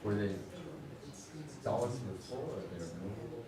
Were they solid to the floor or they were movable?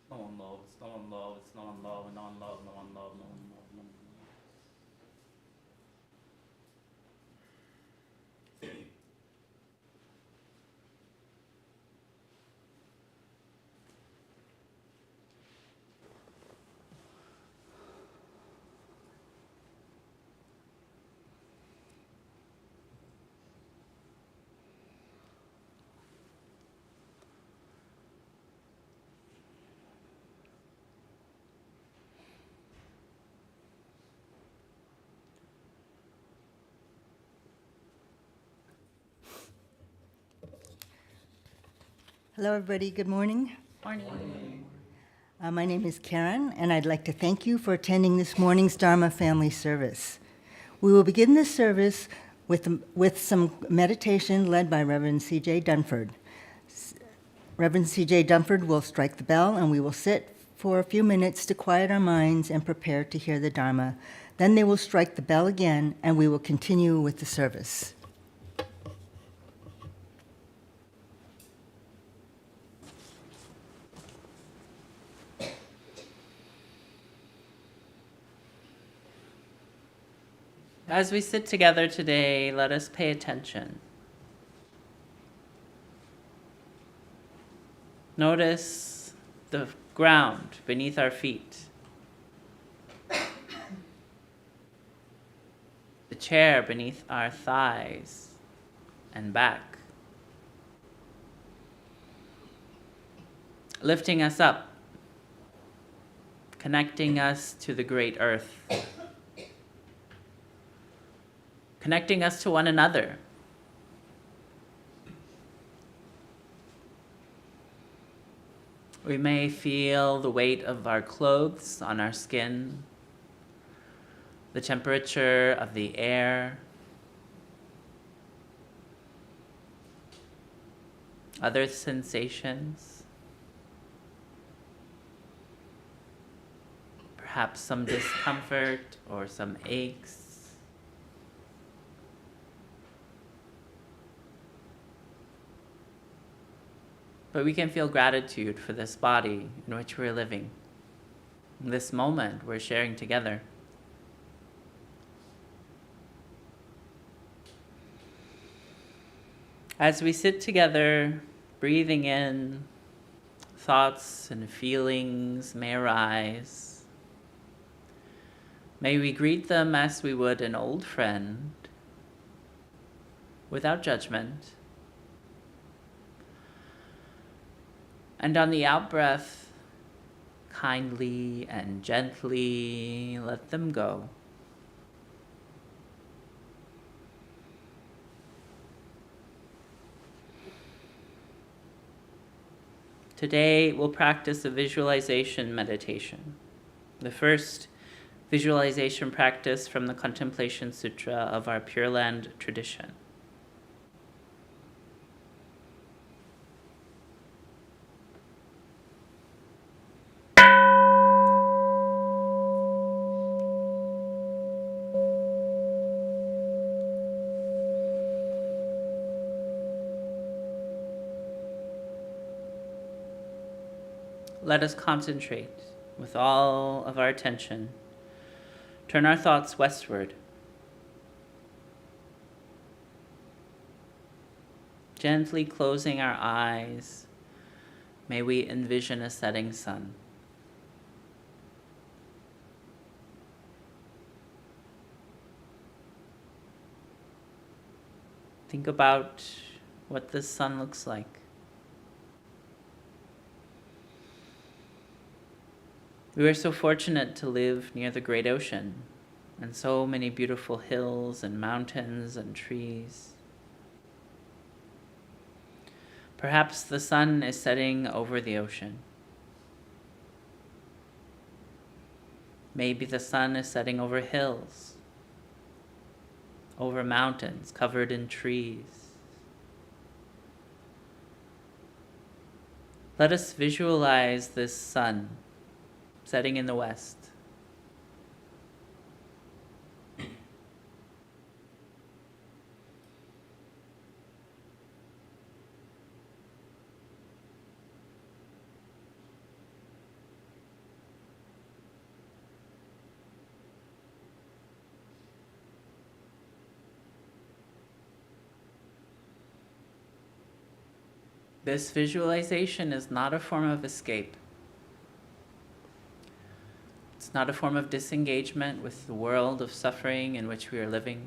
No one love, it's no one love, it's no one love, no one love, no one love, no one love, no one love. Hello, everybody. Good morning. Morning. My name is Karen, and I'd like to thank you for attending this morning's Dharma family service. We will begin this service with some meditation led by Reverend C.J. Dunford. Reverend C.J. Dunford will strike the bell, and we will sit for a few minutes to quiet our minds and prepare to hear the Dharma. Then they will strike the bell again, and we will continue with the service. As we sit together today, let us pay attention. Notice the ground beneath our feet, the chair beneath our thighs and back, lifting us up, connecting us to the great earth, connecting us to one another. We may feel the weight of our clothes on our skin, the temperature of the air, other sensations, perhaps some discomfort or some aches. But we can feel gratitude for this body in which we're living, this moment we're sharing together. As we sit together, breathing in, thoughts and feelings may arise. May we greet them as we would an old friend, without judgment. And on the out-breath, kindly and gently let them go. Today, we'll practice a visualization meditation. The first visualization practice from the Contemplation Sutra of our Pure Land tradition. Let us concentrate with all of our attention. Turn our thoughts westward. Gently closing our eyes, may we envision a setting sun. Think about what this sun looks like. We are so fortunate to live near the great ocean, and so many beautiful hills and mountains and trees. Perhaps the sun is setting over the ocean. Maybe the sun is setting over hills, over mountains covered in trees. Let us visualize this sun setting in the west. This visualization is not a form of escape. It's not a form of disengagement with the world of suffering in which we are living.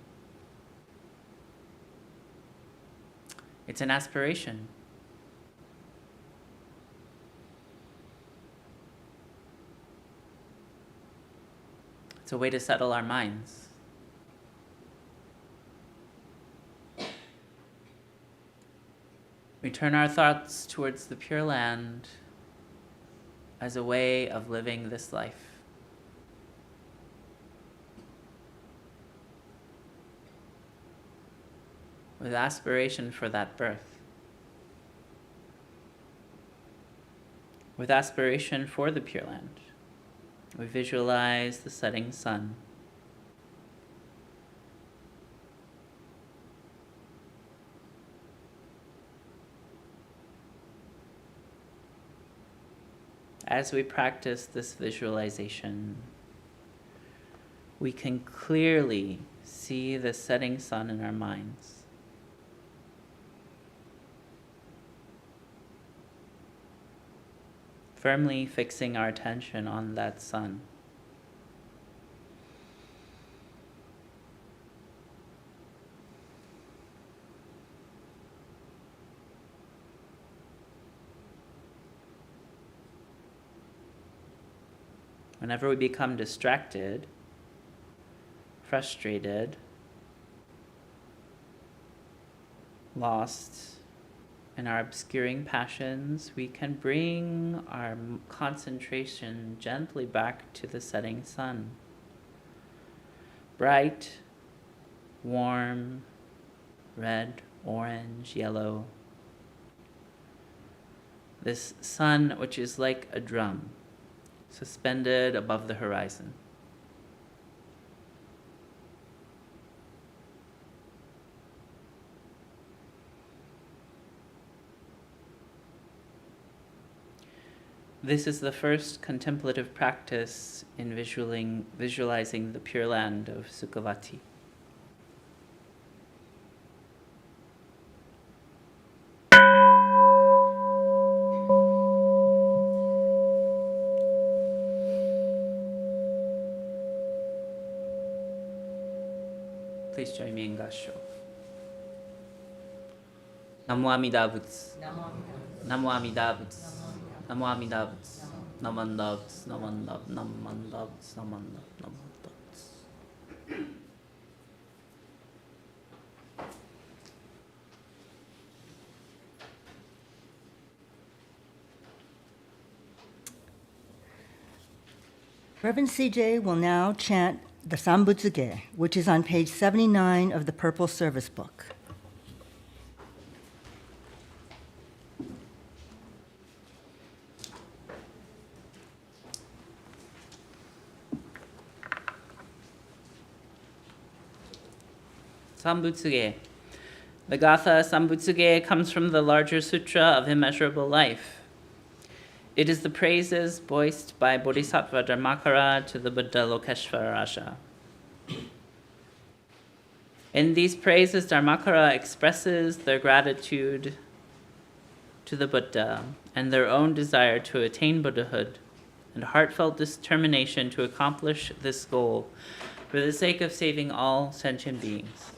It's an aspiration. It's a way to settle our minds. We turn our thoughts towards the Pure Land as a way of living this life. With aspiration for that birth. With aspiration for the Pure Land. We visualize the setting sun. As we practice this visualization, we can clearly see the setting sun in our minds. Firmly fixing our attention on that sun. Whenever we become distracted, frustrated, lost in our obscuring passions, we can bring our concentration gently back to the setting sun. Bright, warm, red, orange, yellow. This sun which is like a drum, suspended above the horizon. This is the first contemplative practice in visualizing the Pure Land of Sukhavati. Please join me in Gassho. Namo Amida Butsu. Namo Amida Butsu. Namo Amida Butsu. Namanda Butsu. Namanda Butsu. Namanda Butsu. Namanda Butsu. Reverend CJ will now chant the Sambutsuge, which is on page 79 of the Purple Service Book. Sambutsuge. The Gatha Sambutsuge comes from the larger sutra of immeasurable life. It is the praises voiced by Bodhisattva Dharmakara to the Buddha Lokeshvara Raja. In these praises, Dharmakara expresses their gratitude to the Buddha and their own desire to attain Buddhahood and heartfelt determination to accomplish this goal for the sake of saving all sentient beings.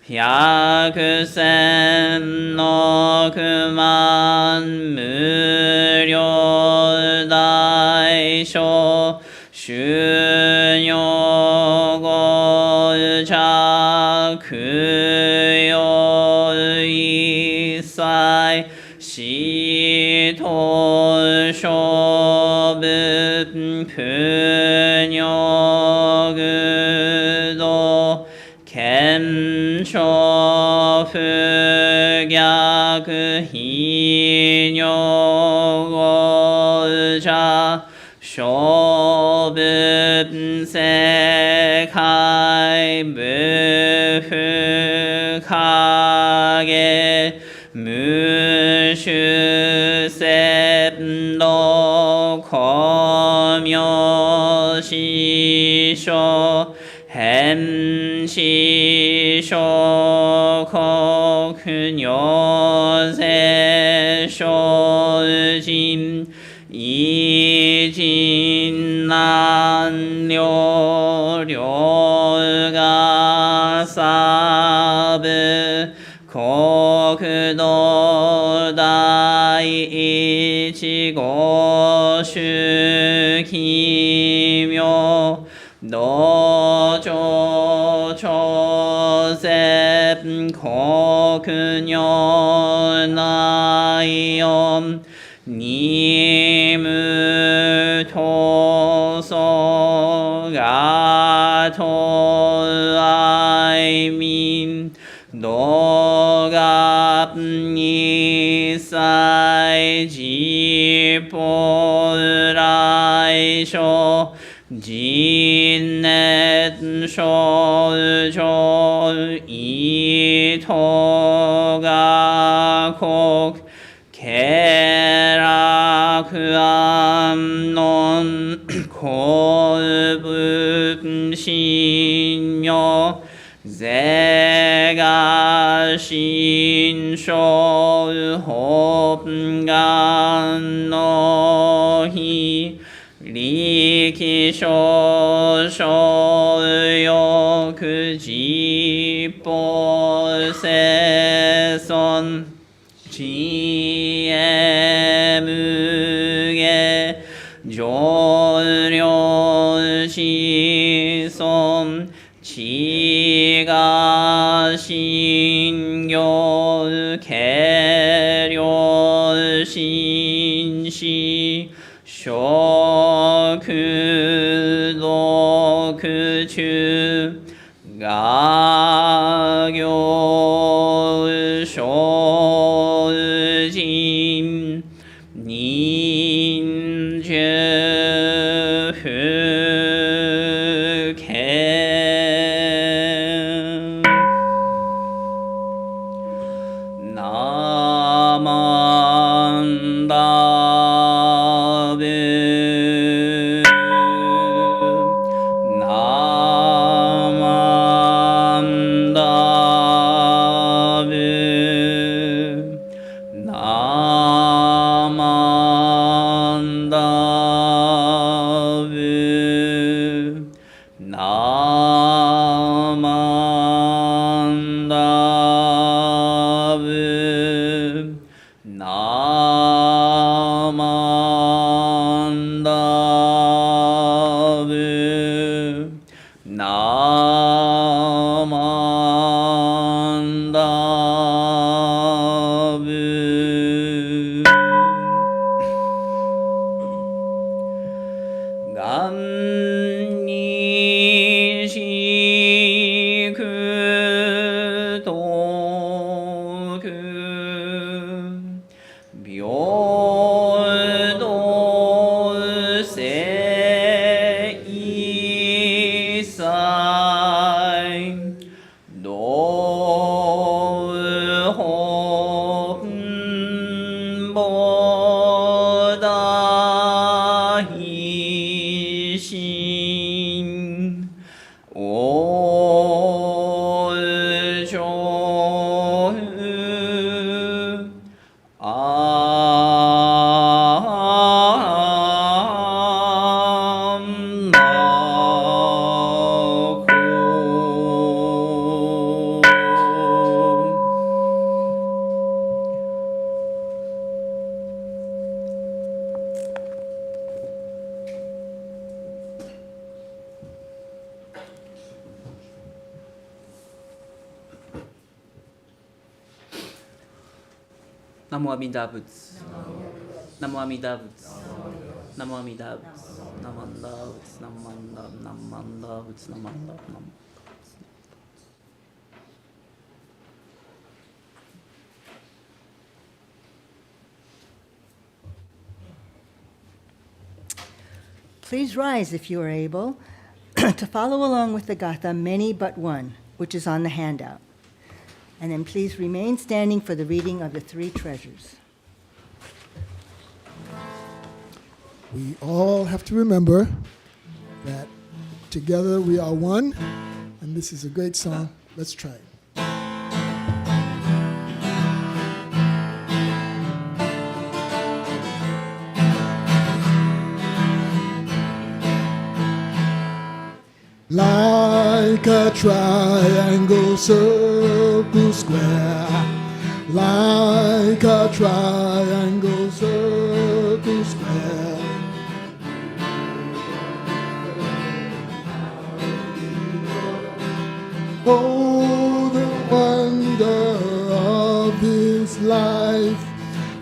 百千の万無量大小修行五着用一切死と勝負不尿具道賢勝不逆非尿五者勝負世界無不影無種仙道光明師匠変師匠国尿世精進一人難量量がサブ国土第一五種奇妙道長長世国尿内音二無闘争がと愛民道が二切自法来所人熱症状意図が国経楽安穏公文信用是が心象本願の日力少々欲実法生存知恵無下上量子孫知が信行軽量心死食毒中が行精進忍住不見ナマンダブナマンダブナマンダブナマンダブナマンダブナマンダブがんにしくとく平等性一切道本菩提心おちょうあんなこ Namo Amida Butsu. Namo Amida Butsu. Namo Amida Butsu. Namo Amida Butsu. Namo Amida Butsu. Namo Amida Butsu. Please rise if you are able to follow along with the Gatha Many But One, which is on the handout. And then please remain standing for the reading of the three treasures. We all have to remember that together we are one, and this is a great song. Let's try it. Like a triangle, circle, square. Like a triangle, circle, square. Oh, the wonder of this life,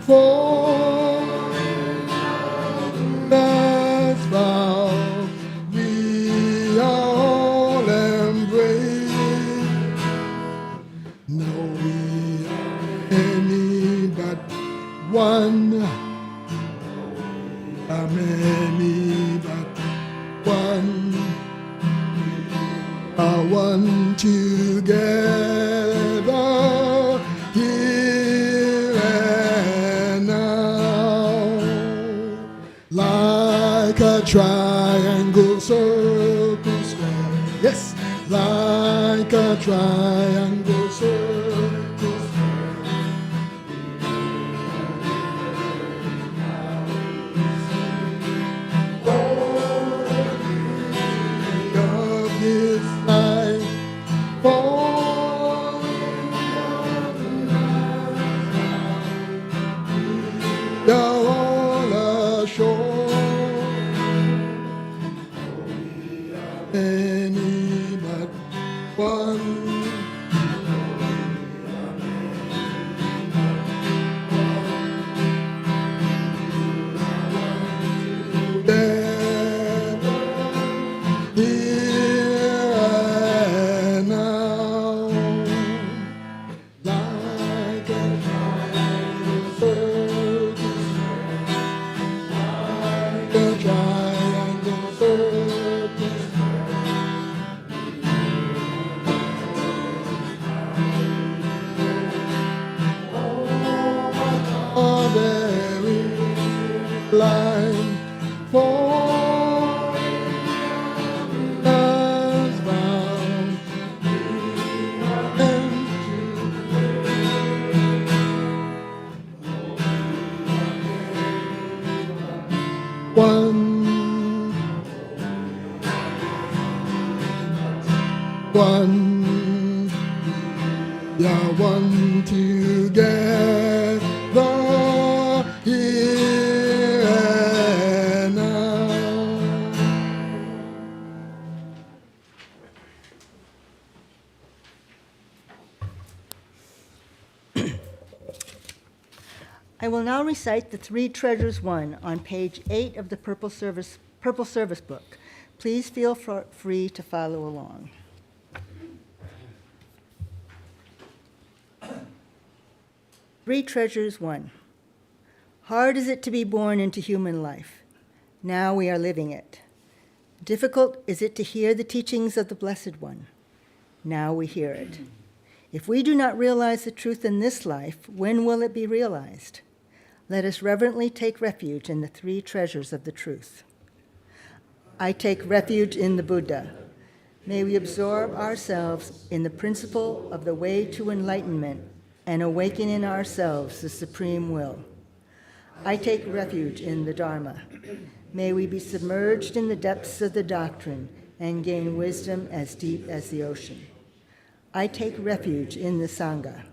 for that's found. We are all embraced. No, we are many but one. Are many but one. Are one together here and now. Like a triangle, circle, square. Yes, like a triangle, circle, square. Of this life, falling down the you're all ashore. Any but one. Here and now, like a triangle, circle, like a triangle, circle. Oh, there is line for us bound and one, yeah, one together here and now. I will now recite the Three Treasures One on page 8 of the Purple Service Book. Please feel free to follow along. Three Treasures One. Hard is it to be born into human life. Now we are living it. Difficult is it to hear the teachings of the Blessed One. Now we hear it. If we do not realize the truth in this life, when will it be realized? Let us reverently take refuge in the three treasures of the truth. I take refuge in the Buddha. May we absorb ourselves in the principle of the way to enlightenment and awaken in ourselves the supreme will. I take refuge in the Dharma. May we be submerged in the depths of the doctrine and gain wisdom as deep as the ocean. I take refuge in the Sangha.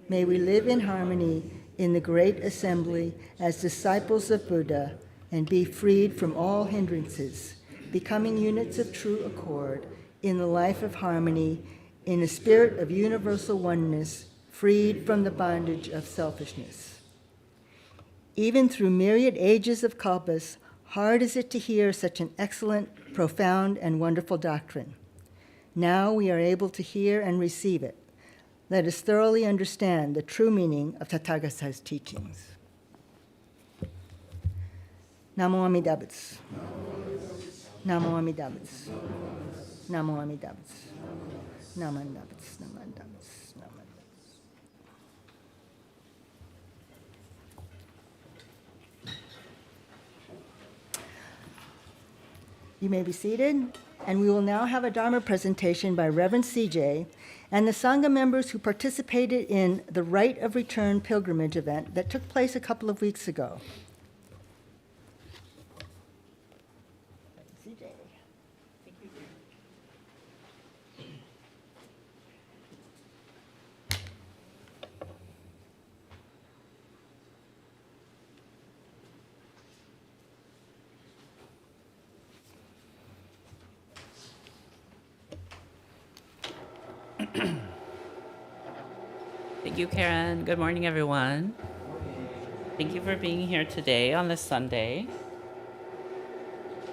May we live in harmony in the great assembly as disciples of Buddha and be freed from all hindrances, becoming units of true accord in the life of harmony, in a spirit of universal oneness, freed from the bondage of selfishness. Even through myriad ages of kalpas, hard is it to hear such an excellent, profound, and wonderful doctrine. Now we are able to hear and receive it. Let us thoroughly understand the true meaning of Tathagata's teachings. Namo Amida Butsu. Namo Amida Butsu. Namo Amida Butsu. Namo Amida Butsu. Namo Amida Butsu. Namo Amida Butsu. You may be seated, and we will now have a Dharma presentation by Reverend CJ and the Sangha members who participated in the Rite of Return pilgrimage event that took place a couple of weeks ago. CJ. Thank you, Karen. Good morning, everyone. Thank you for being here today on this Sunday.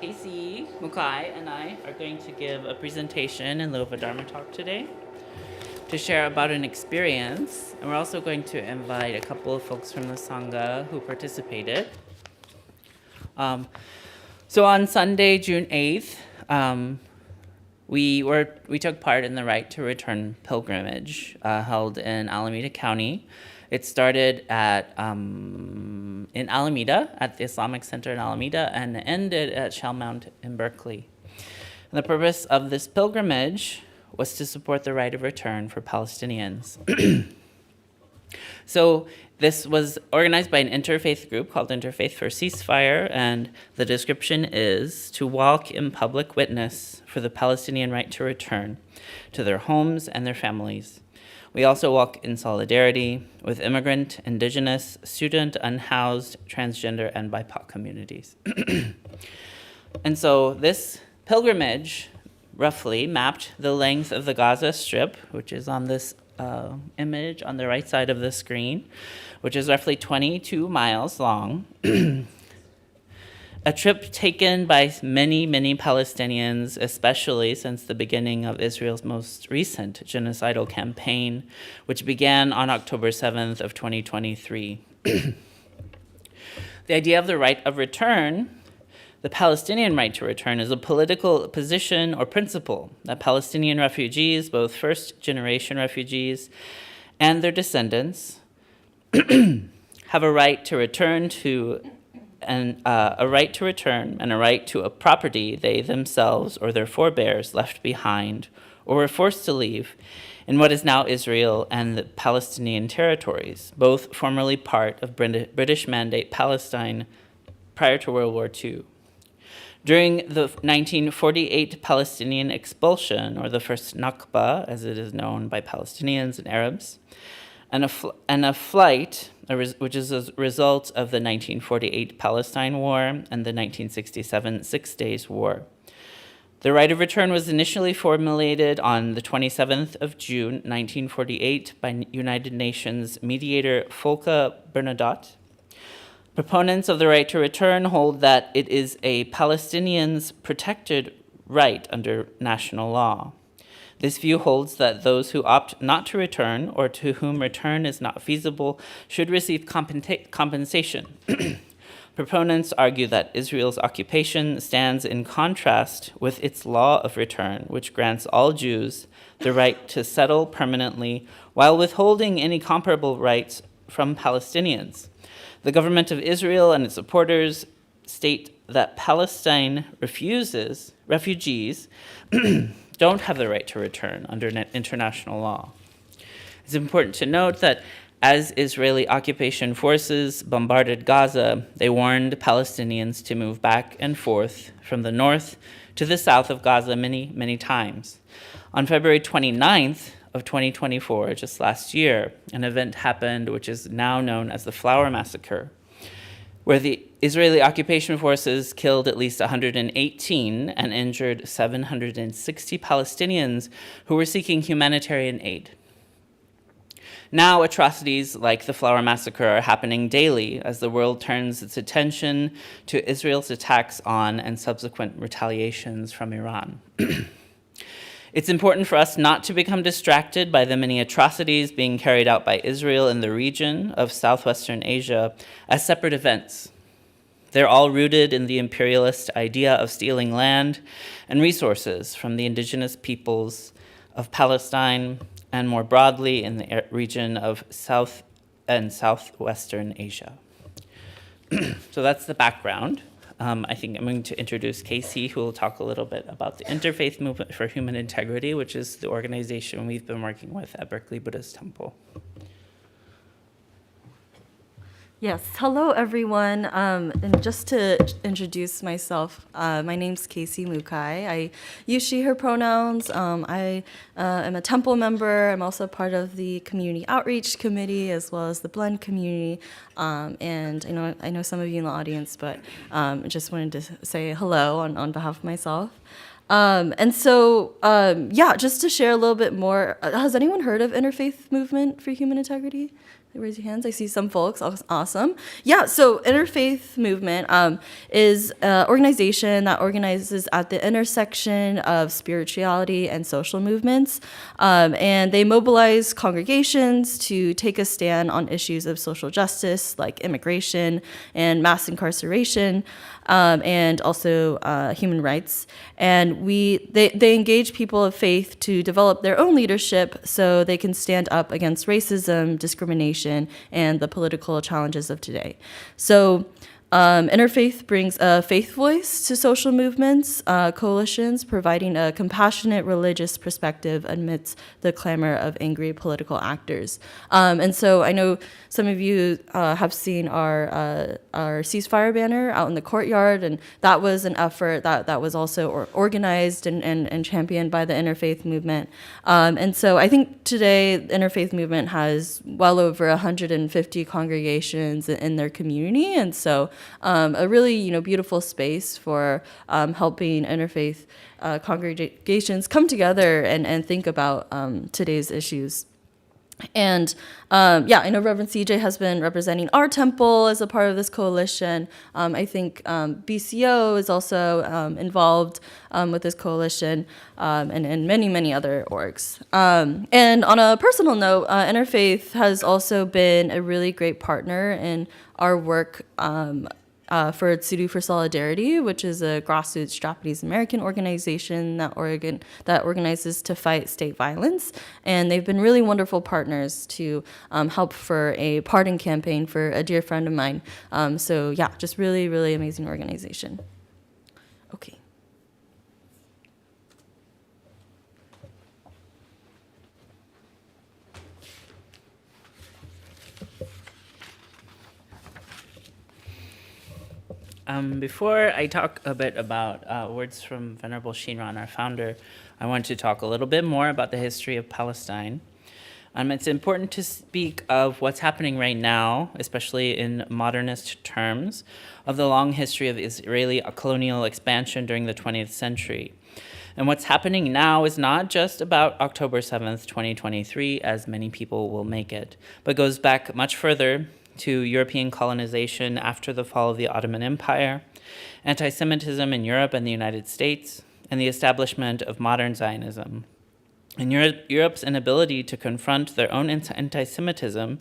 Casey, Mukai, and I are going to give a presentation in lieu of a Dharma talk today to share about an experience. And we're also going to invite a couple of folks from the Sangha who participated. So on Sunday, June 8th, we took part in the Rite to Return pilgrimage held in Alameda County. It started in Alameda at the Islamic Center in Alameda and ended at Shell Mount in Berkeley. And the purpose of this pilgrimage was to support the Rite of Return for Palestinians. So this was organized by an interfaith group called Interfaith for Ceasefire, and the description is to walk in public witness for the Palestinian right to return to their homes and their families. We also walk in solidarity with immigrant, indigenous, student, unhoused, transgender, and BIPOC communities. And so this pilgrimage roughly mapped the length of the Gaza Strip, which is on this image on the right side of the screen, which is roughly 22 miles long. A trip taken by many, many Palestinians, especially since the beginning of Israel's most recent genocidal campaign, which began on October 7th of 2023. The idea of the right of return, the Palestinian right to return, is a political position or principle that Palestinian refugees, both first-generation refugees and their descendants, have a right to return to and a right to return and a right to a property they themselves or their forebears left behind or were forced to leave in what is now Israel and the Palestinian territories, both formerly part of British Mandate Palestine prior to World War II. During the 1948 Palestinian expulsion, or the first Nakba, as it is known by Palestinians and Arabs, and a flight, which is a result of the 1948 Palestine War and the 1967 Six Days War. The right of return was initially formulated on the 27th of June, 1948, by United Nations mediator Volker Bernadotte. Proponents of the right to return hold that it is a Palestinian's protected right under national law. This view holds that those who opt not to return or to whom return is not feasible should receive compensation. Proponents argue that Israel's occupation stands in contrast with its law of return, which grants all Jews the right to settle permanently while withholding any comparable rights from Palestinians. The government of Israel and its supporters state that Palestine refugees don't have the right to return under international law. It's important to note that as Israeli occupation forces bombarded Gaza, they warned Palestinians to move back and forth from the north to the south of Gaza many, many times. On February 29th of 2024, just last year, an event happened which is now known as the Flower Massacre, where the Israeli occupation forces killed at least 118 and injured 760 Palestinians who were seeking humanitarian aid. Now, atrocities like the Flower Massacre are happening daily as the world turns its attention to Israel's attacks on and subsequent retaliations from Iran. It's important for us not to become distracted by the many atrocities being carried out by Israel in the region of southwestern Asia as separate events. They're all rooted in the imperialist idea of stealing land and resources from the indigenous peoples of Palestine and more broadly in the region of South and Southwestern Asia. So that's the background. I think I'm going to introduce Casey, who will talk a little bit about the Interfaith Movement for Human Integrity, which is the organization we've been working with at Berkeley Buddhist Temple. Yes, hello everyone. And just to introduce myself, my name's Casey Mukai. I use she, her pronouns. I am a temple member. I'm also part of the community outreach committee as well as the Blend community. And I know some of you in the audience, but I just wanted to say hello on behalf of myself. Just to share a little bit more, has anyone heard of Interfaith Movement for Human Integrity? Raise your hands. I see some folks. Awesome. Yeah, so Interfaith Movement is an organization that organizes at the intersection of spirituality and social movements. And they mobilize congregations to take a stand on issues of social justice like immigration and mass incarceration. And also human rights. And they engage people of faith to develop their own leadership so they can stand up against racism, discrimination, and the political challenges of today. So Interfaith brings a faith voice to social movements, coalitions, providing a compassionate religious perspective amidst the clamor of angry political actors. And so I know some of you have seen our ceasefire banner out in the courtyard, and that was an effort that was also organized and championed by the Interfaith Movement. And so I think today the Interfaith Movement has well over 150 congregations in their community, and so a really beautiful space for helping interfaith congregations come together and think about today's issues. And I know Reverend CJ has been representing our temple as a part of this coalition. I think BCO is also involved with this coalition and many other orgs. And on a personal note, Interfaith has also been a really great partner in our work for Tsuru for Solidarity, which is a grassroots Japanese American organization that organizes to fight state violence. And they've been really wonderful partners to help for a pardon campaign for a dear friend of mine. Just really amazing organization. Okay. Before I talk a bit about words from Venerable Shinran, our founder, I want to talk a little bit more about the history of Palestine. It's important to speak of what's happening right now, especially in modernist terms, of the long history of Israeli colonial expansion during the 20th century. And what's happening now is not just about October 7th, 2023, as many people will make it, but goes back much further to European colonization after the fall of the Ottoman Empire, anti-Semitism in Europe and the United States, and the establishment of modern Zionism. And Europe's inability to confront their own anti-Semitism,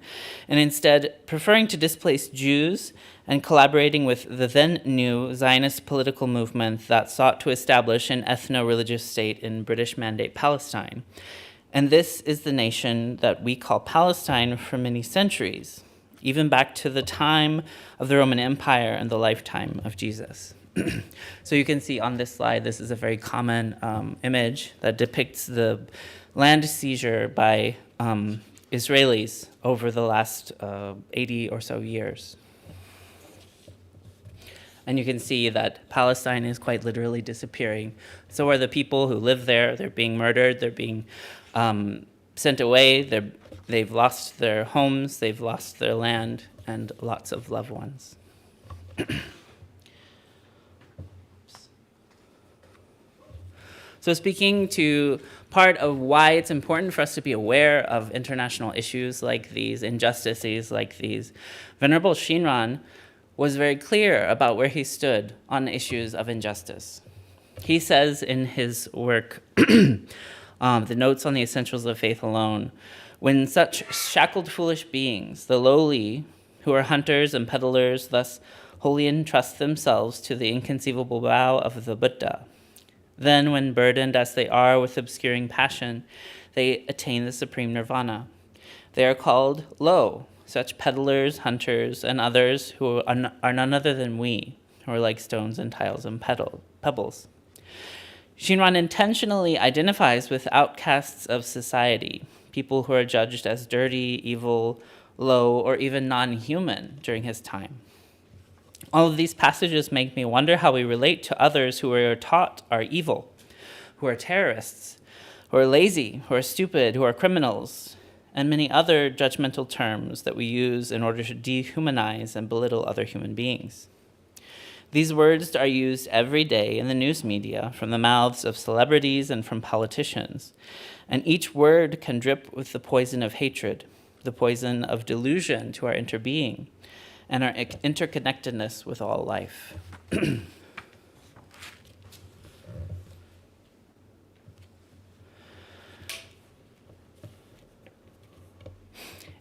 and instead preferring to displace Jews and collaborating with the then new Zionist political movement that sought to establish an ethno-religious state in British Mandate Palestine. And this is the nation that we call Palestine for many centuries, even back to the time of the Roman Empire and the lifetime of Jesus. So you can see on this slide, this is a very common image that depicts the land seizure by Israelis over the last 80 or so years. And you can see that Palestine is quite literally disappearing. So are the people who live there. They're being murdered. They're being sent away. They've lost their homes. They've lost their land and lots of loved ones. So speaking to part of why it's important for us to be aware of international issues like these, injustices like these. Venerable Shinran was very clear about where he stood on issues of injustice. He says in his work, The Notes on the Essentials of Faith Alone, when such shackled foolish beings, the lowly, who are hunters and peddlers, thus wholly entrust themselves to the inconceivable vow of the Buddha, then when burdened as they are with obscuring passion, they attain the supreme nirvana. They are called low, such peddlers, hunters, and others who are none other than we, who are like stones and tiles and pebbles. Shinran intentionally identifies with outcasts of society, people who are judged as dirty, evil, low, or even non-human during his time. All of these passages make me wonder how we relate to others who are taught are evil, who are terrorists, who are lazy, who are stupid, who are criminals, and many other judgmental terms that we use in order to dehumanize and belittle other human beings. These words are used every day in the news media from the mouths of celebrities and from politicians, and each word can drip with the poison of hatred, the poison of delusion to our interbeing, and our interconnectedness with all life.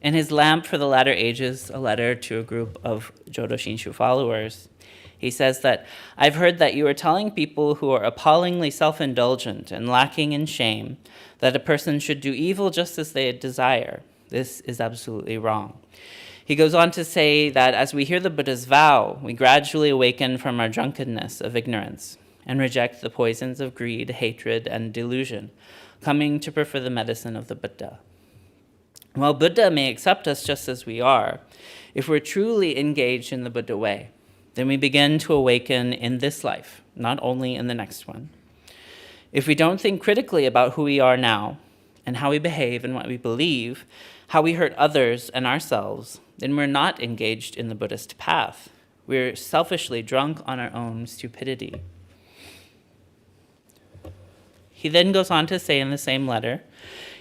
In his Lamp for the Latter Ages, a letter to a group of Jodo Shinshu followers, he says that, I've heard that you are telling people who are appallingly self-indulgent and lacking in shame that a person should do evil just as they desire. This is absolutely wrong. He goes on to say that as we hear the Buddha's vow, we gradually awaken from our drunkenness of ignorance and reject the poisons of greed, hatred, and delusion, coming to prefer the medicine of the Buddha. While Buddha may accept us just as we are, if we're truly engaged in the Buddha way, then we begin to awaken in this life, not only in the next one. If we don't think critically about who we are now and how we behave and what we believe, how we hurt others and ourselves, then we're not engaged in the Buddhist path. We're selfishly drunk on our own stupidity. He then goes on to say in the same letter,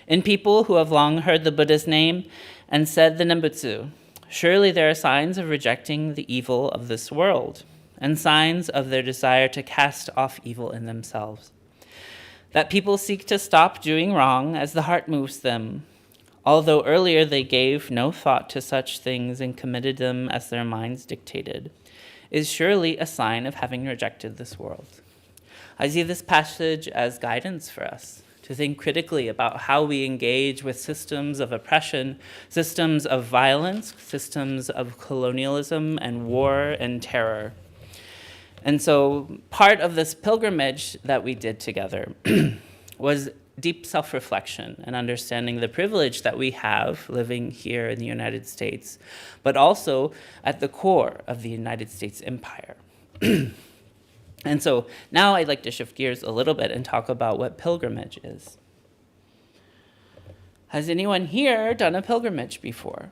in people who have long heard the Buddha's name and said the Nembutsu, surely there are signs of rejecting the evil of this world and signs of their desire to cast off evil in themselves. That people seek to stop doing wrong as the heart moves them, although earlier they gave no thought to such things and committed them as their minds dictated, is surely a sign of having rejected this world. I see this passage as guidance for us to think critically about how we engage with systems of oppression, systems of violence, systems of colonialism and war and terror. And so part of this pilgrimage that we did together was deep self-reflection and understanding the privilege that we have living here in the United States, but also at the core of the United States empire. And so now I'd like to shift gears a little bit and talk about what pilgrimage is. Has anyone here done a pilgrimage before?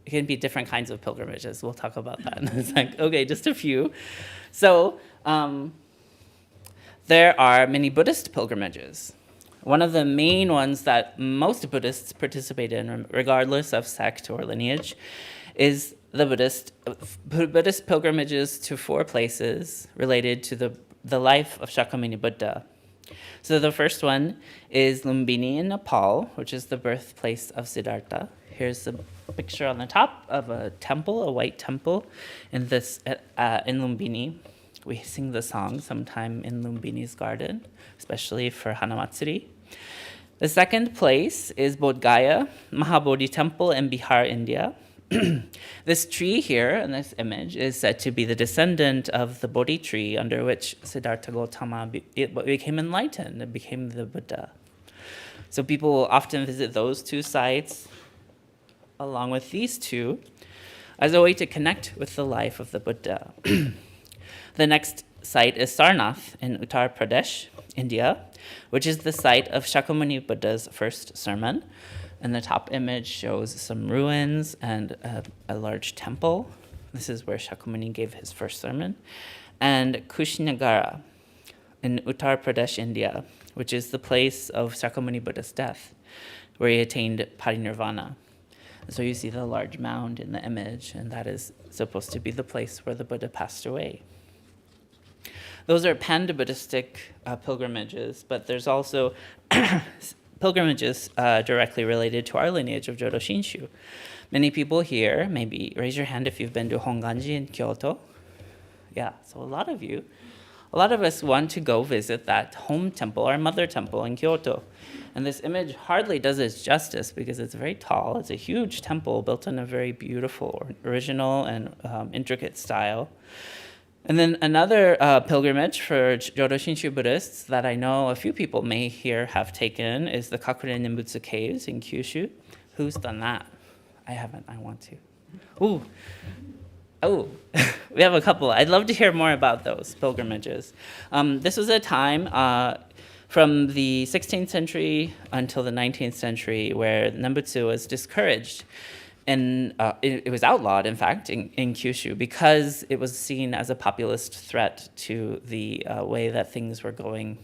It can be different kinds of pilgrimages. We'll talk about that. And it's like, okay, just a few. So there are many Buddhist pilgrimages. One of the main ones that most Buddhists participate in, regardless of sect or lineage, is the Buddhist pilgrimages to 4 places related to the life of Shakyamuni Buddha. So the first one is Lumbini in Nepal, which is the birthplace of Siddhartha. Here's a picture on the top of a temple, a white temple in Lumbini. We sing the song sometime in Lumbini's garden, especially for Hanamatsuri. The second place is Bodh Gaya, Mahabodhi Temple in Bihar, India. This tree here in this image is said to be the descendant of the Bodhi tree under which Siddhartha Gautama became enlightened and became the Buddha. So people will often visit those 2 sites along with these 2 as a way to connect with the life of the Buddha. The next site is Sarnath in Uttar Pradesh, India, which is the site of Shakyamuni Buddha's first sermon. And the top image shows some ruins and a large temple. This is where Shakyamuni gave his first sermon. And Kushinagara, in Uttar Pradesh, India, which is the place of Sakyamuni Buddha's death, where he attained parinirvana. So you see the large mound in the image, and that is supposed to be the place where the Buddha passed away. Those are Panda-Buddhistic pilgrimages, but there's also pilgrimages directly related to our lineage of Jodo Shinshu. Many people here, maybe raise your hand if you've been to Honganji in Kyoto. Yeah, so a lot of us want to go visit that home temple, our mother temple in Kyoto. And this image hardly does it justice because it's very tall. It's a huge temple built in a very beautiful, original, and intricate style. And then another pilgrimage for Jodo Shinshu Buddhists that I know a few people may here have taken is the Kakure Nimbutsu Caves in Kyushu. Who's done that? I haven't. I want to. Ooh. Oh, we have a couple. I'd love to hear more about those pilgrimages. This was a time from the 16th century until the 19th century where Nembutsu was discouraged. And it was outlawed, in fact, in Kyushu because it was seen as a populist threat to the way that things were going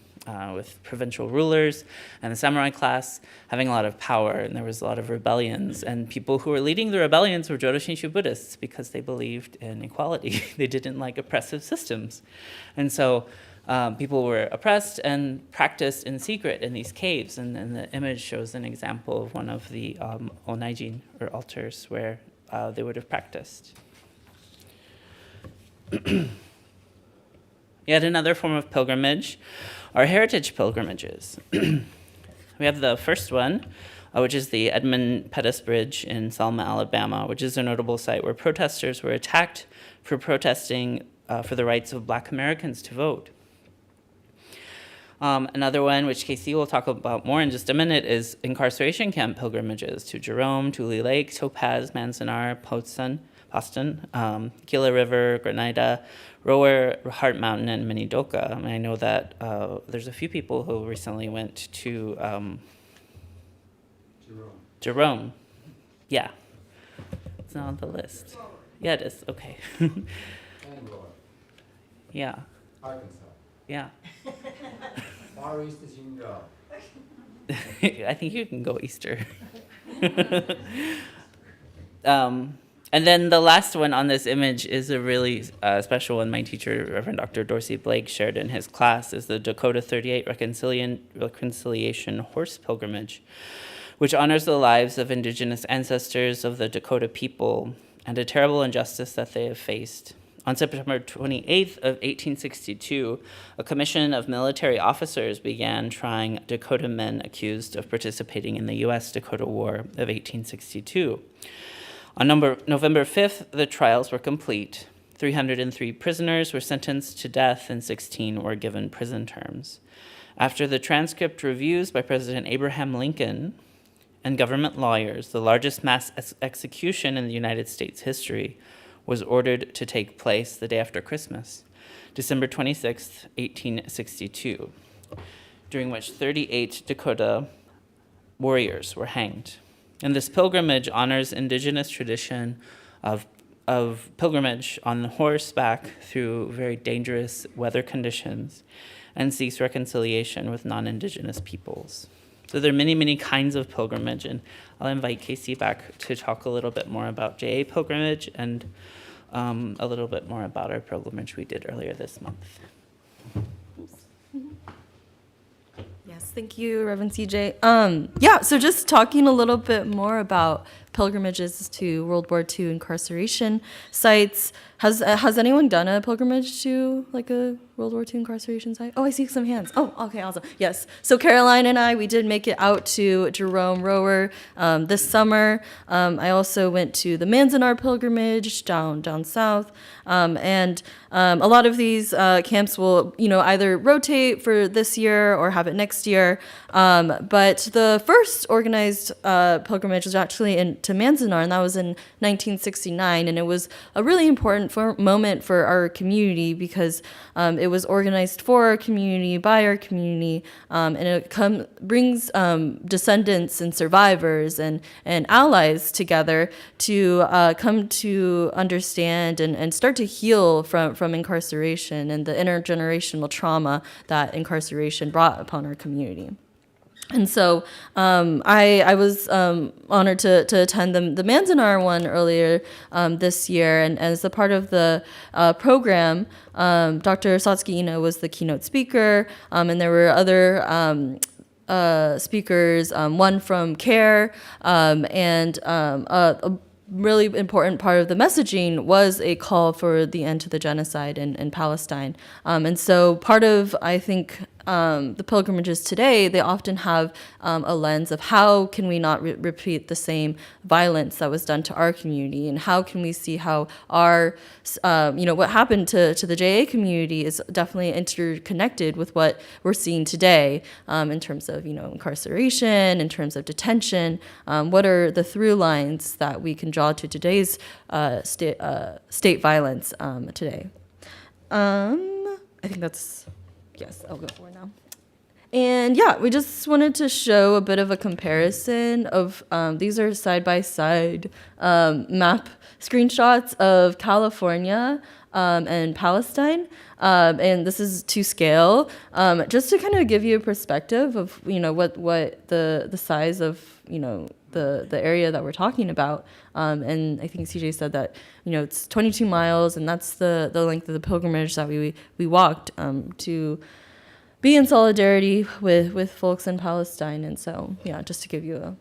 with provincial rulers and the samurai class having a lot of power, and there was a lot of rebellions. And people who were leading the rebellions were Jodo Shinshu Buddhists because they believed in equality. They didn't like oppressive systems. And so people were oppressed and practiced in secret in these caves. And the image shows an example of one of the onaijin, or altars, where they would have practiced. Yet another form of pilgrimage are heritage pilgrimages. We have the first one, which is the Edmund Pettus Bridge in Selma, Alabama, which is a notable site where protesters were attacked for protesting for the rights of Black Americans to vote. Another one, which Casey will talk about more in just a minute, is incarceration camp pilgrimages to Jerome, Tule Lake, Topaz, Manzanar, Boston, Gila River, Grenada, Rower, Heart Mountain, and Minidoka. And I know that there's a few people who recently went to Jerome. Yeah. It's not on the list. Yeah, it is. Okay. And Roy, Yeah. Arkansas. Yeah. Far East is you can go. I think you can go Easter. And then the last one on this image is a really special one my teacher, Reverend Dr. Dorsey Blake, shared in his class, is the Dakota 38 Reconciliation Horse Pilgrimage, which honors the lives of indigenous ancestors of the Dakota people and a terrible injustice that they have faced. On September 28th of 1862, a commission of military officers began trying Dakota men accused of participating in the U.S.-Dakota War of 1862. On November 5th, the trials were complete. 303 prisoners were sentenced to death and 16 were given prison terms. After the transcript reviews by President Abraham Lincoln and government lawyers, the largest mass execution in the United States history was ordered to take place the day after Christmas, December 26th, 1862, during which 38 Dakota warriors were hanged. And this pilgrimage honors indigenous tradition of pilgrimage on horseback through very dangerous weather conditions and seeks reconciliation with non-indigenous peoples. So there are many, many kinds of pilgrimage, and I'll invite Casey back to talk a little bit more about JA pilgrimage and a little bit more about our pilgrimage we did earlier this month. Yes, thank you, Reverend CJ. So just talking a little bit more about pilgrimages to World War II incarceration sites. Has anyone done a pilgrimage to like a World War II incarceration site? Oh, I see some hands. Oh, okay, awesome. Yes. So Caroline and I, we did make it out to Jerome Rower this summer. I also went to the Manzanar pilgrimage down south. And a lot of these camps will, either rotate for this year or have it next year. But the first organized pilgrimage was actually in to Manzanar, and that was in 1969. And it was a really important moment for our community because it was organized for our community, by our community, and it brings descendants and survivors and allies together to come to understand and start to heal from incarceration and the intergenerational trauma that incarceration brought upon our community. And so I was honored to attend the Manzanar one earlier this year, and as a part of the program, Dr. Satsuki Ino was the keynote speaker, and there were other speakers, one from CARE, and a really important part of the messaging was a call for the end to the genocide in Palestine. And so part of, I think, the pilgrimages today, they often have a lens of how can we not repeat the same violence that was done to our community, and how can we see how our, what happened to the JA community is definitely interconnected with what we're seeing today in terms of, incarceration, in terms of detention. What are the through lines that we can draw to today's state violence today? I think that's... Yes, I'll go for it now. And yeah, we just wanted to show a bit of a comparison of, these are side-by-side map screenshots of California and Palestine. And this is to scale, just to kind of give you a perspective of, what the size of, the area that we're talking about. And I think CJ said that, it's 22 miles, and that's the length of the pilgrimage that we walked to be in solidarity with folks in Palestine. And so, yeah, just to give you a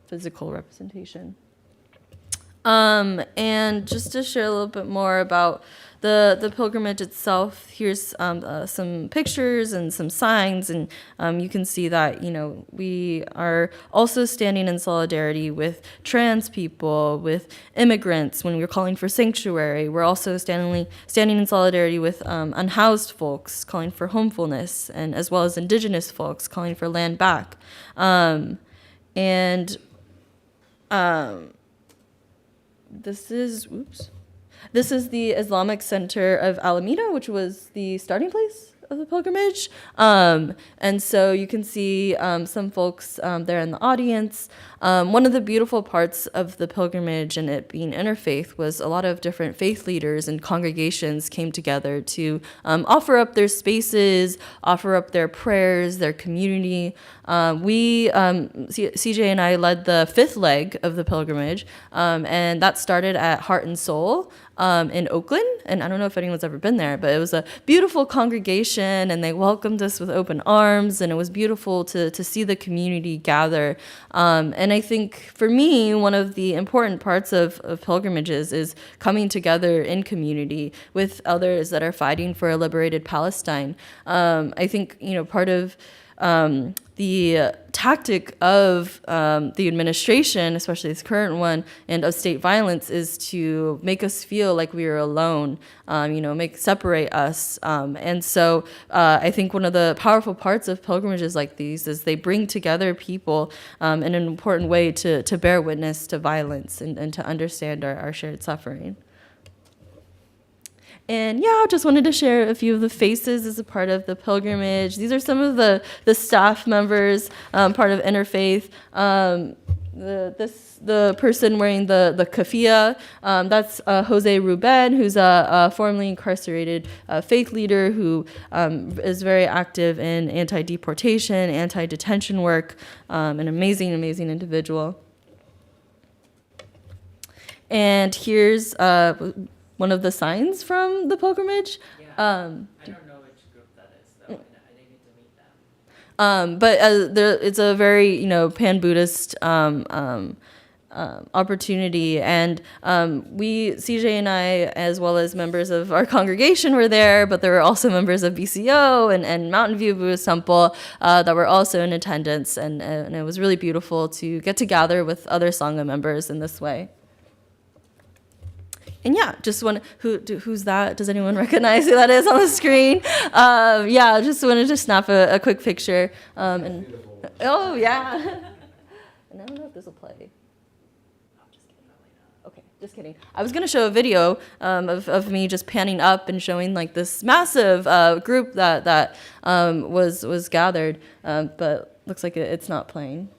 physical representation. And just to share a little bit more about the pilgrimage itself, here's some pictures and some signs, and you can see that, we are also standing in solidarity with trans people, with immigrants when we're calling for sanctuary. We're also standing in solidarity with unhoused folks calling for homefulness, and as well as indigenous folks calling for land back. This is the Islamic Center of Alameda, which was the starting place of the pilgrimage. And so you can see some folks there in the audience. One of the beautiful parts of the pilgrimage and it being interfaith was a lot of different faith leaders and congregations came together to offer up their spaces, offer up their prayers, their community. CJ and I led the fifth leg of the pilgrimage, and that started at Heart and Soul in Oakland. And I don't know if anyone's ever been there, but it was a beautiful congregation, and they welcomed us with open arms, and it was beautiful to see the community gather. And I think for me, one of the important parts of pilgrimages is coming together in community with others that are fighting for a liberated Palestine. I think, part of the tactic of the administration, especially this current one, and of state violence is to make us feel like we are alone, separate us. And so I think one of the powerful parts of pilgrimages like these is they bring together people in an important way to bear witness to violence and to understand our shared suffering. And yeah, just wanted to share a few of the faces as a part of the pilgrimage. These are some of the staff members, part of Interfaith. The person wearing the keffiyeh, that's Jose Ruben, who's a formerly incarcerated faith leader who is very active in anti-deportation, anti-detention work, an amazing individual. And here's one of the signs from the pilgrimage. I don't know which group that is, though. I didn't get to meet them. But it's a very, pan-Buddhist opportunity. And CJ and I, as well as members of our congregation were there, but there were also members of BCO and Mountain View Buddhist Temple that were also in attendance. And it was really beautiful to get to gather with other Sangha members in this way. And yeah, who's that? Does anyone recognize who that is on the screen? Just wanted to snap a quick picture. Oh yeah. And I don't know if this will play. Just kidding. I was gonna show a video of me just panning up and showing like this massive group that was gathered, but looks like it's not playing.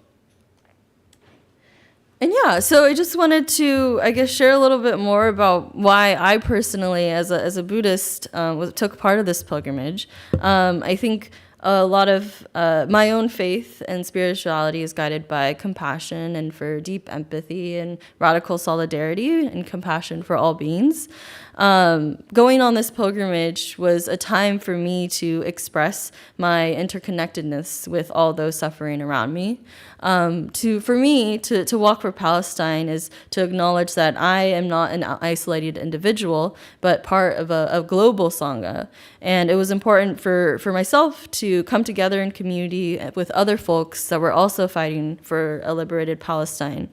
And yeah, so I just wanted to, I guess, share a little bit more about why I personally, as a Buddhist, took part of this pilgrimage. I think a lot of my own faith and spirituality is guided by compassion and for deep empathy and radical solidarity and compassion for all beings. Going on this pilgrimage was a time for me to express my interconnectedness with all those suffering around me. For me to walk for Palestine is to acknowledge that I am not an isolated individual, but part of a global Sangha. And it was important for myself to come together in community with other folks that were also fighting for a liberated Palestine.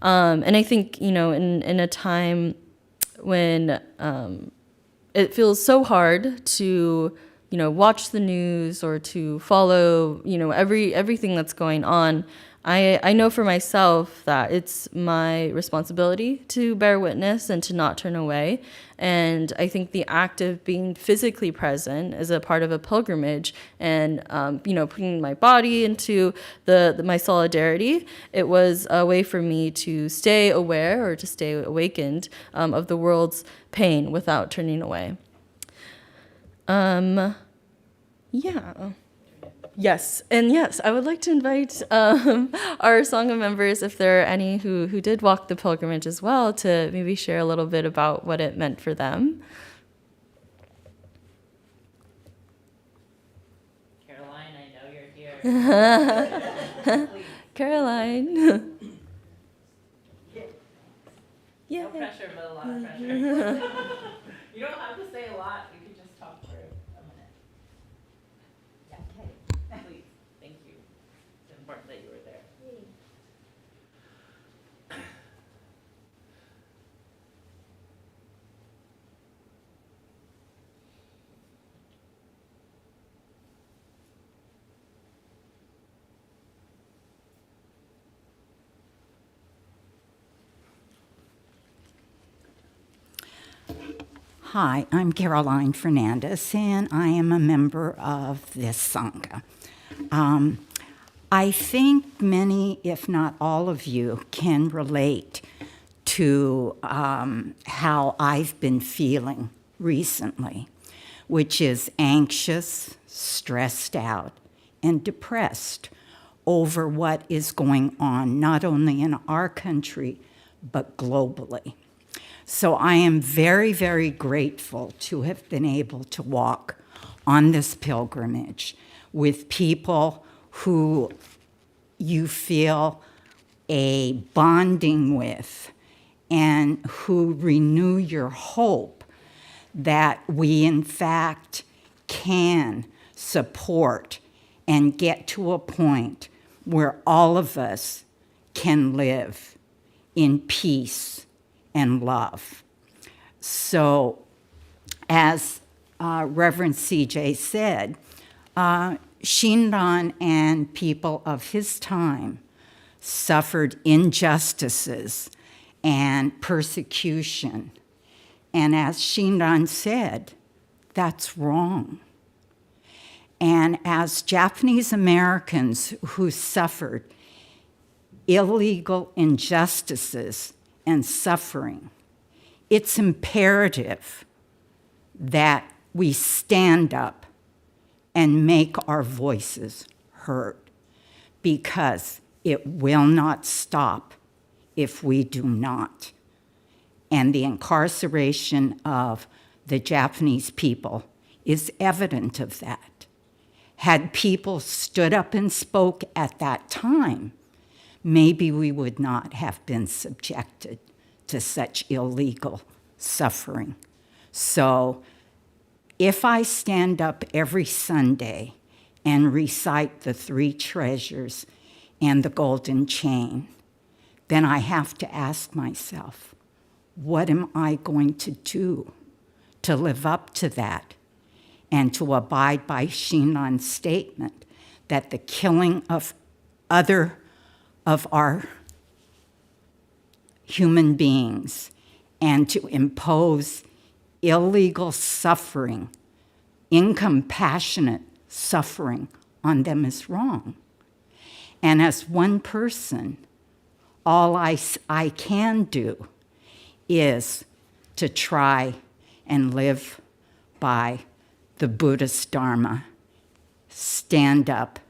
And I think, in a time when it feels so hard to, watch the news or to follow, everything that's going on, I know for myself that it's my responsibility to bear witness and to not turn away. And I think the act of being physically present as a part of a pilgrimage and, putting my body into my solidarity, it was a way for me to stay aware or to stay awakened of the world's pain without turning away. Yeah. Yes, and yes, I would like to invite our Sangha members, if there are any who did walk the pilgrimage as well, to maybe share a little bit about what it meant for them. Caroline, I know you're here. Caroline. Yeah. No pressure, but a lot of pressure. You don't have to say a lot. You can just talk for a minute. Yeah, okay. Please. Thank you. It's important that you were there. Hi, I'm Caroline Fernandez, and I am a member of this Sangha. I think many, if not all of you, can relate to how I've been feeling recently, which is anxious, stressed out, and depressed over what is going on, not only in our country, but globally. So I am very, very grateful to have been able to walk on this pilgrimage with people who you feel a bonding with and who renew your hope that we, in fact, can support and get to a point where all of us can live in peace and love. So, as Reverend CJ said, Shinran and people of his time suffered injustices and persecution. And as Shinran said, that's wrong. And as Japanese Americans who suffered illegal injustices and suffering, it's imperative that we stand up and make our voices heard, because it will not stop if we do not. And the incarceration of the Japanese people is evident of that. Had people stood up and spoke at that time, maybe we would not have been subjected to such illegal suffering. So if I stand up every Sunday and recite the three treasures and the golden chain, then I have to ask myself, what am I going to do to live up to that and to abide by Shinran's statement that the killing of other of our human beings and to impose illegal suffering, incompassionate suffering on them is wrong. And as one person, all I can do is to try and live by the Buddhist Dharma, stand up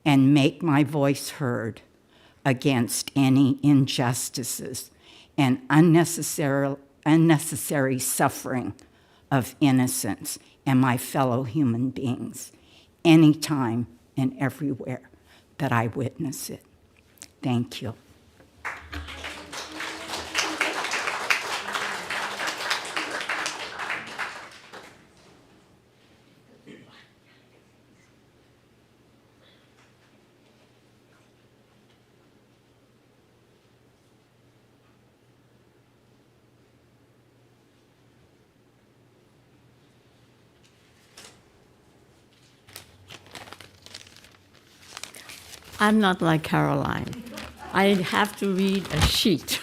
and make my voice heard against any injustices and unnecessary suffering of innocents and my fellow human beings, anytime and everywhere that I witness it. Thank you. I'm not like Caroline. I have to read a sheet.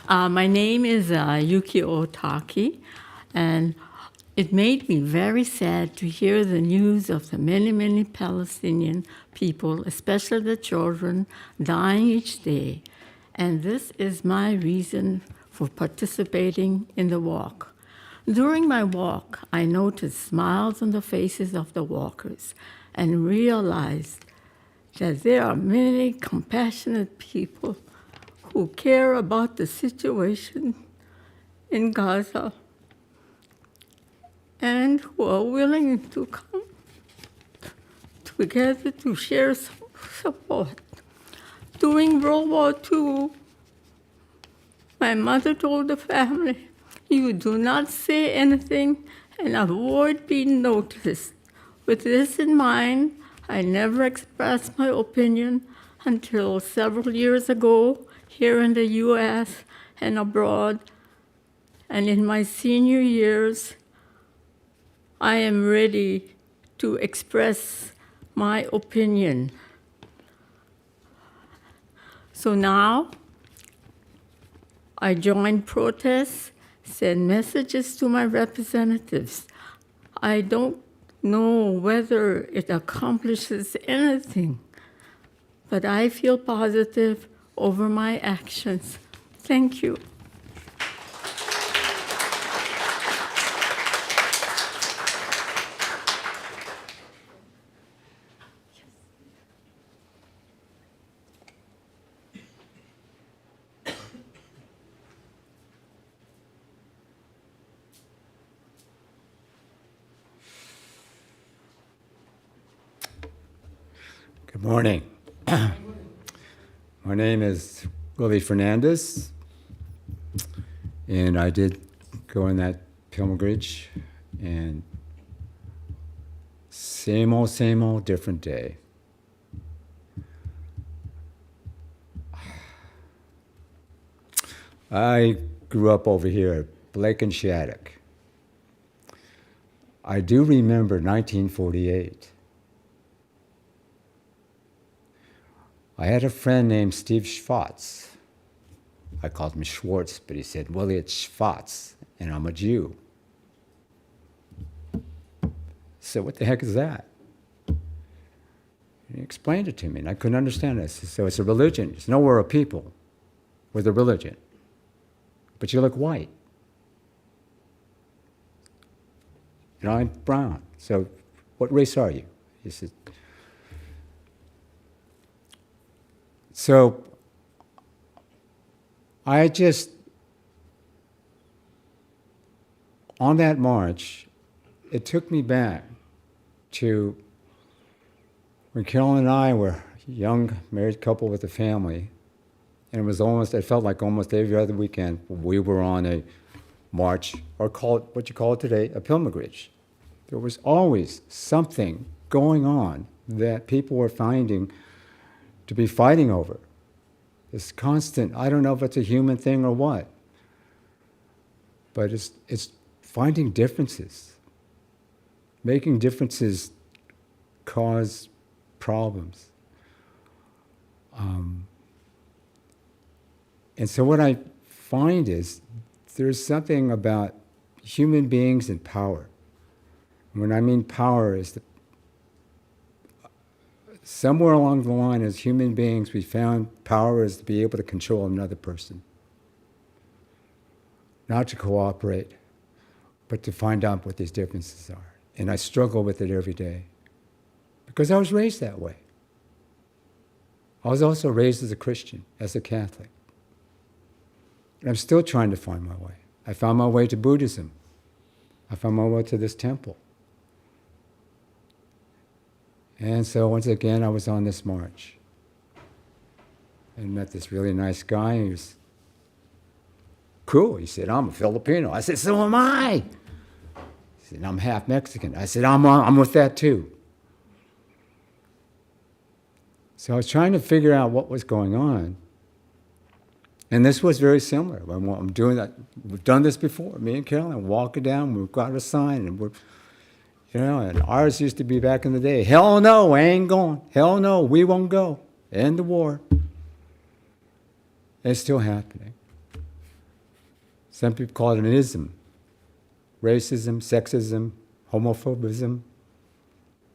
My name is Yukio Taki, and it made me very sad to hear the news of the many, many Palestinian people, especially the children, dying each day. And this is my reason for participating in the walk. During my walk, I noticed smiles on the faces of the walkers and realized that there are many compassionate people who care about the situation in Gaza and who are willing to come together to share some support. During World War II, my mother told the family, "You do not say anything and avoid being noticed." With this in mind, I never expressed my opinion until several years ago here in the US and abroad. And in my senior years, I am ready to express my opinion. So now, I join protests, send messages to my representatives. I don't know whether it accomplishes anything, but I feel positive over my actions. Thank you. Good morning. My name is Willie Fernandez, and I did go on that pilgrimage, and same old, different day. I grew up over here at Blake and Shattuck. I do remember 1948. I had a friend named Steve Schwartz. I called him Schwartz, but he said, "Willie, it's Schwartz, and I'm a Jew." So what the heck is that? And he explained it to me, and I couldn't understand it. So it's a religion. It's no, we're a people with a religion. But you look white. And I'm brown. So what race are you? He said. So I just, on that march, it took me back to when Carolyn and I were a young married couple with a family, and it felt like almost every other weekend we were on a march, or call it what you call it today, a pilgrimage. There was always something going on that people were finding to be fighting over. This constant, I don't know if it's a human thing or what, but it's finding differences. Making differences cause problems. And so what I find is there's something about human beings and power. When I mean power is that somewhere along the line as human beings we found power is to be able to control another person. Not to cooperate, but to find out what these differences are. And I struggle with it every day because I was raised that way. I was also raised as a Christian, as a Catholic. And I'm still trying to find my way. I found my way to Buddhism. I found my way to this temple. And so once again, I was on this march and met this really nice guy. He was cool. He said, I'm a Filipino. I said, so am I. He said, I'm half Mexican. I said, I'm with that too. So I was trying to figure out what was going on. And this was very similar. I'm doing that. We've done this before. Me and Carolyn walking down, we've got a sign, and and ours used to be back in the day, hell no, I ain't going. Hell no, we won't go. End the war. It's still happening. Some people call it an ism. Racism, sexism, homophobism.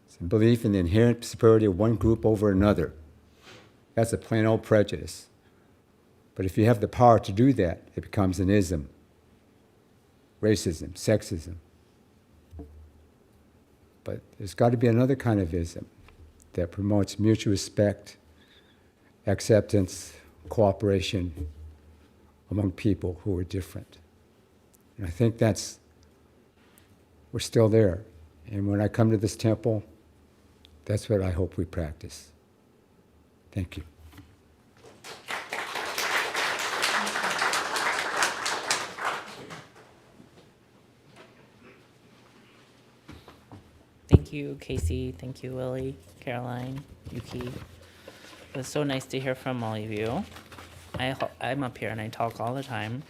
It's a belief in the inherent superiority of one group over another. That's a plain old prejudice. But if you have the power to do that, it becomes an ism. Racism, sexism. But there's got to be another kind of ism that promotes mutual respect, acceptance, cooperation among people who are different. And I think we're still there. And when I come to this temple, that's what I hope we practice. Thank you. Thank you, Casey. Thank you, Willie, Caroline, Yuki. It was so nice to hear from all of you. I'm up here and I talk all the time.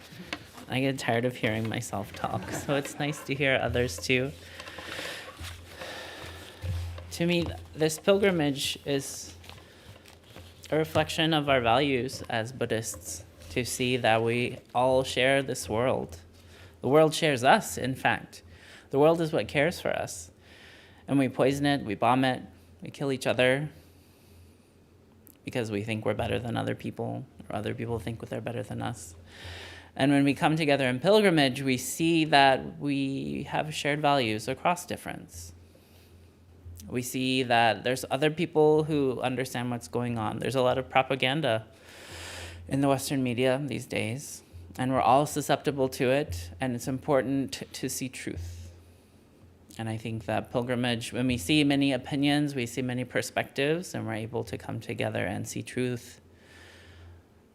I get tired of hearing myself talk, so it's nice to hear others too. To me, this pilgrimage is a reflection of our values as Buddhists, to see that we all share this world. The world shares us, in fact. The world is what cares for us. And we poison it, we bomb it, we kill each other because we think we're better than other people, or other people think they're better than us. And when we come together in pilgrimage, we see that we have shared values across difference. We see that there's other people who understand what's going on. There's a lot of propaganda in the Western media these days, and we're all susceptible to it, and it's important to see truth. And I think that pilgrimage, when we see many opinions, we see many perspectives, and we're able to come together and see truth,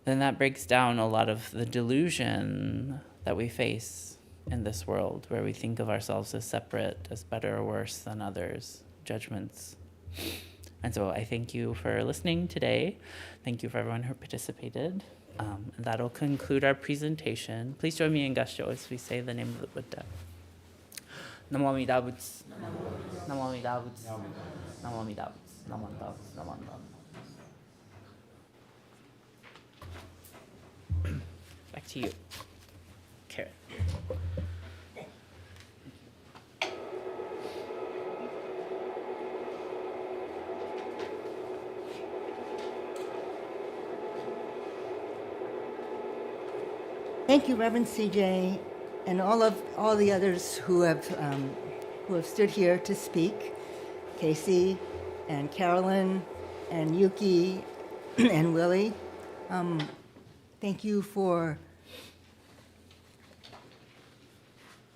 then that breaks down a lot of the delusion that we face in this world, where we think of ourselves as separate, as better or worse than others, judgments. And so I thank you for listening today. Thank you for everyone who participated. And that'll conclude our presentation. Please join me in Gasho as we say the name of the Buddha. Namo Amida Butsu. Namo Amida Butsu. Namo Amida Butsu. Namo Amida Butsu. Namo Amida Butsu. Back to you, Karen. Thank you, Reverend CJ, and all the others who have stood here to speak, Casey and Carolyn and Yuki and Willie. Thank you for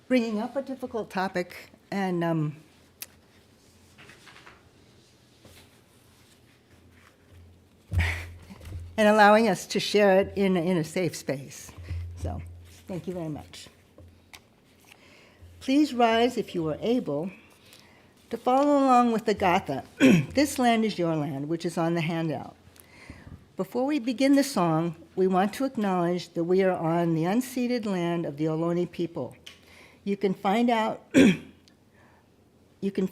bringing up a difficult topic and allowing us to share it in a safe space. So, thank you very much. Please rise if you are able to follow along with the Gatha. This land is your land, which is on the handout. Before we begin the song, we want to acknowledge that we are on the unceded land of the Ohlone people. You can find out you can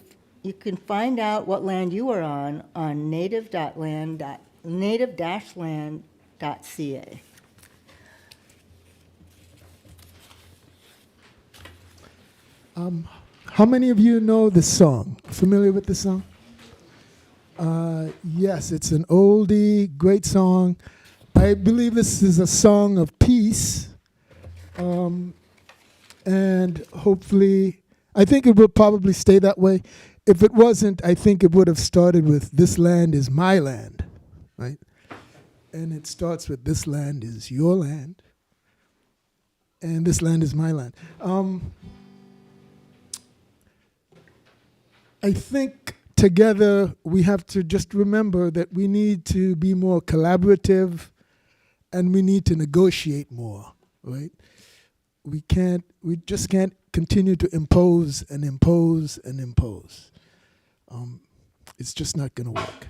find out what land you are on native-land.ca. How many of you know this song? Familiar with this song? Yes, it's an oldie, great song. I believe this is a song of peace. And hopefully, I think it will probably stay that way. If it wasn't, I think it would have started with "This land is my land," right? And it starts with "This land is your land," and "This land is my land." I think together we have to just remember that we need to be more collaborative and we need to negotiate more, right? We just can't continue to impose and impose and impose. It's just not going to work.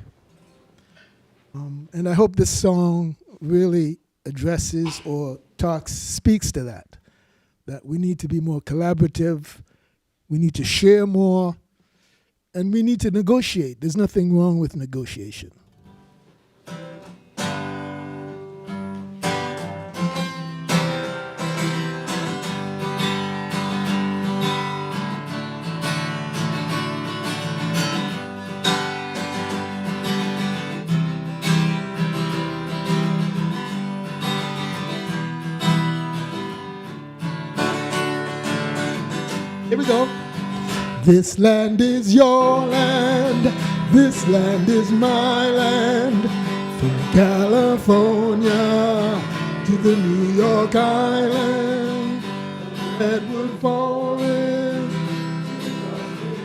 And I hope this song really addresses or speaks to that we need to be more collaborative, we need to share more, and we need to negotiate. There's nothing wrong with negotiation. Here we go. This land is your land, this land is my land, from California to the New York Island, Redwood Forest,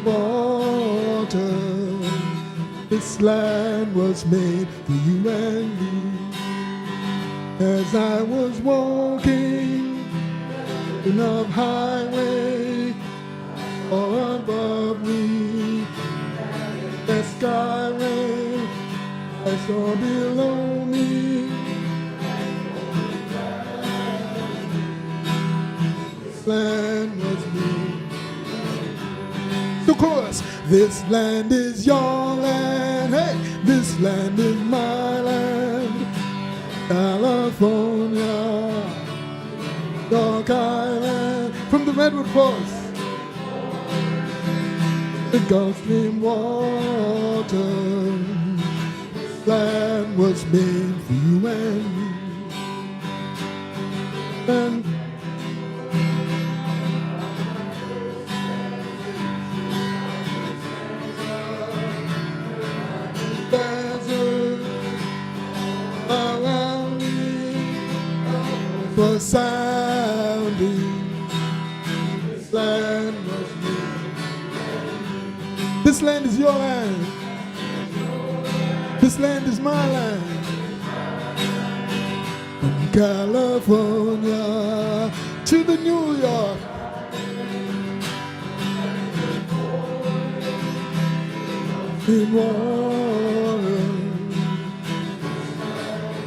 water. This land was made for you and me. As I was walking in a highway, or above me, the skyway I saw below me. This land was me. So chorus, this land is your land, hey, this land is my land, California, York Island, from the Redwood Forest. The Gulf Stream water, this land was made for you and me. And desert around me was sounding. This land was made. This land is your land. This land is my land. From California to the New York. In water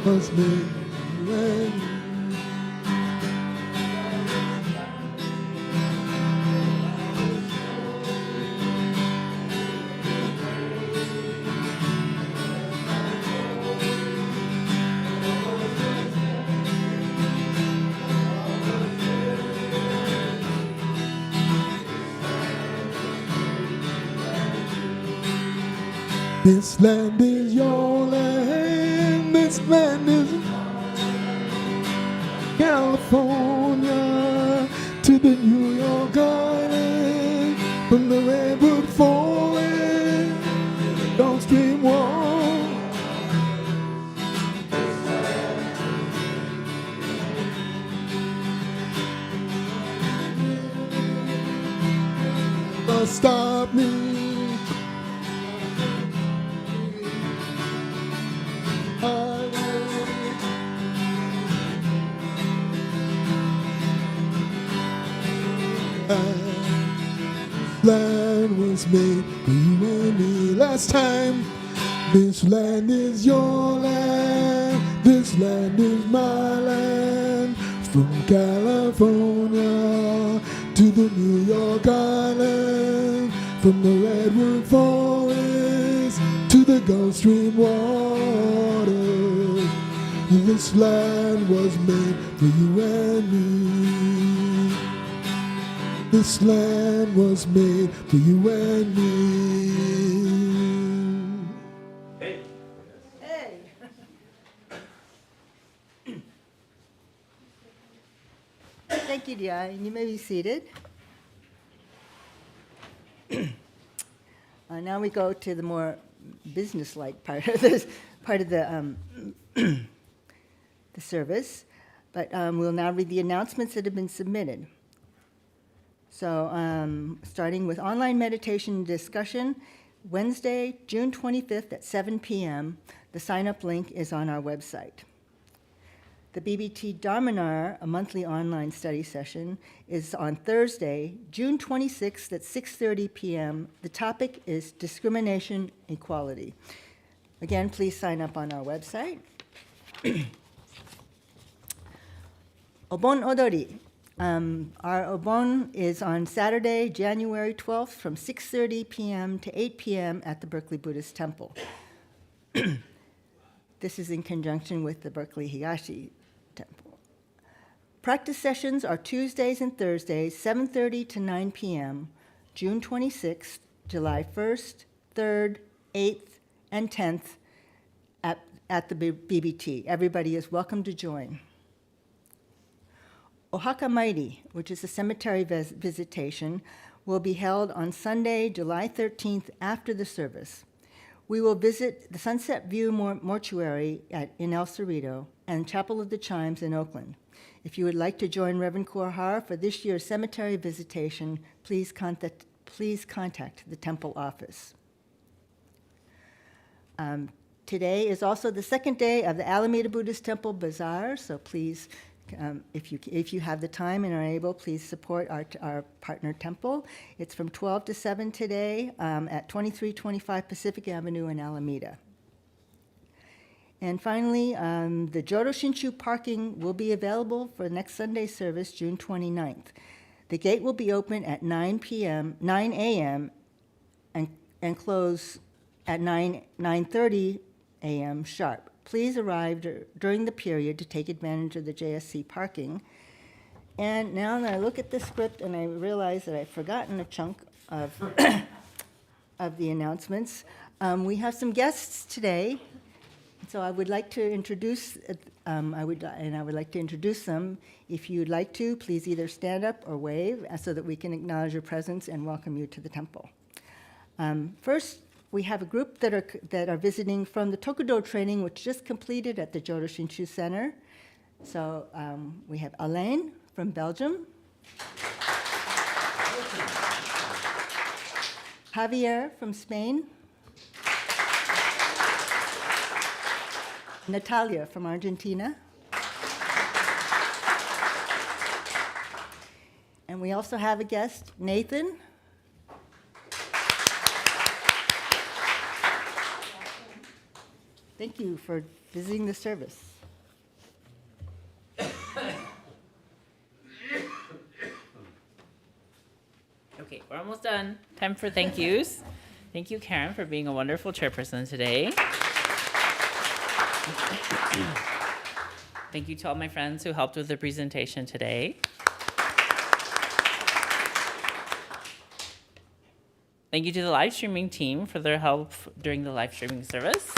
must be land. This land is your land, this land is California to the New York Island, from the Redwood Forest, Gulf Stream wall. Stop me. Land was made for you and me. Last time. This land is your land, this land is my land, from California to the New York Island, from the Redwood Forest to the Gulf Stream water. This land was made for you and me. This land was made for you and me. Hey. Thank you, Di. You may be seated. Now we go to the more business-like part of this, the service. But we'll now read the announcements that have been submitted. So starting with online meditation discussion, Wednesday, June 25th at 7 p.m. The sign-up link is on our website. The BBT Dharma, a monthly online study session, is on Thursday, June 26th at 6:30 p.m. The topic is discrimination equality. Again, please sign up on our website. Obon Odori. Our Obon is on Saturday, January 12th from 6:30 p.m. to 8 p.m. at the Berkeley Buddhist Temple. This is in conjunction with the Berkeley Higashi Temple. Practice sessions are Tuesdays and Thursdays, 7:30 to 9 p.m., June 26th, July 1st, 3rd, 8th, and 10th at the BBT. Everybody is welcome to join. Ohaka Mairi, which is a cemetery visitation, will be held on Sunday, July 13th after the service. We will visit the Sunset View Mortuary in El Cerrito and Chapel of the Chimes in Oakland. If you would like to join Reverend Kurohara for this year's cemetery visitation, please contact the temple office. Today is also the second day of the Alameda Buddhist Temple Bazaar, so please, if you have the time and are able, please support our partner temple. It's from 12 to 7 today at 2325 Pacific Avenue in Alameda. And finally, the Jodo Shinshu parking will be available for next Sunday's service, June 29th. The gate will be open at 9 a.m. and close at 9:30 a.m. sharp. Please arrive during the period to take advantage of the JSC parking. And now that I look at the script and I realize that I've forgotten a chunk of, of the announcements, we have some guests today. So I would like to introduce, I would like to introduce them. If you'd like to, please either stand up or wave so that we can acknowledge your presence and welcome you to the temple. First, we have a group that are visiting from the Tokudo training, which just completed at the Jodo Shinshu Center. So we have Alain from Belgium, Javier from Spain, Natalia from Argentina, and we also have a guest, Nathan. Thank you for visiting the service. Okay, we're almost done. Time for thank yous. Thank you, Karen, for being a wonderful chairperson today. Thank you to all my friends who helped with the presentation today. Thank you to the live streaming team for their help during the live streaming service.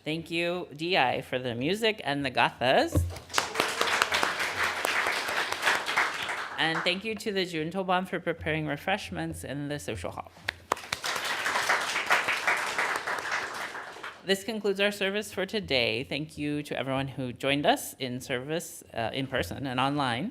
Thank you, DI, for the music and the gathas. And thank you to the Juntoban for preparing refreshments in the social hall. This concludes our service for today. Thank you to everyone who joined us in service in person and online.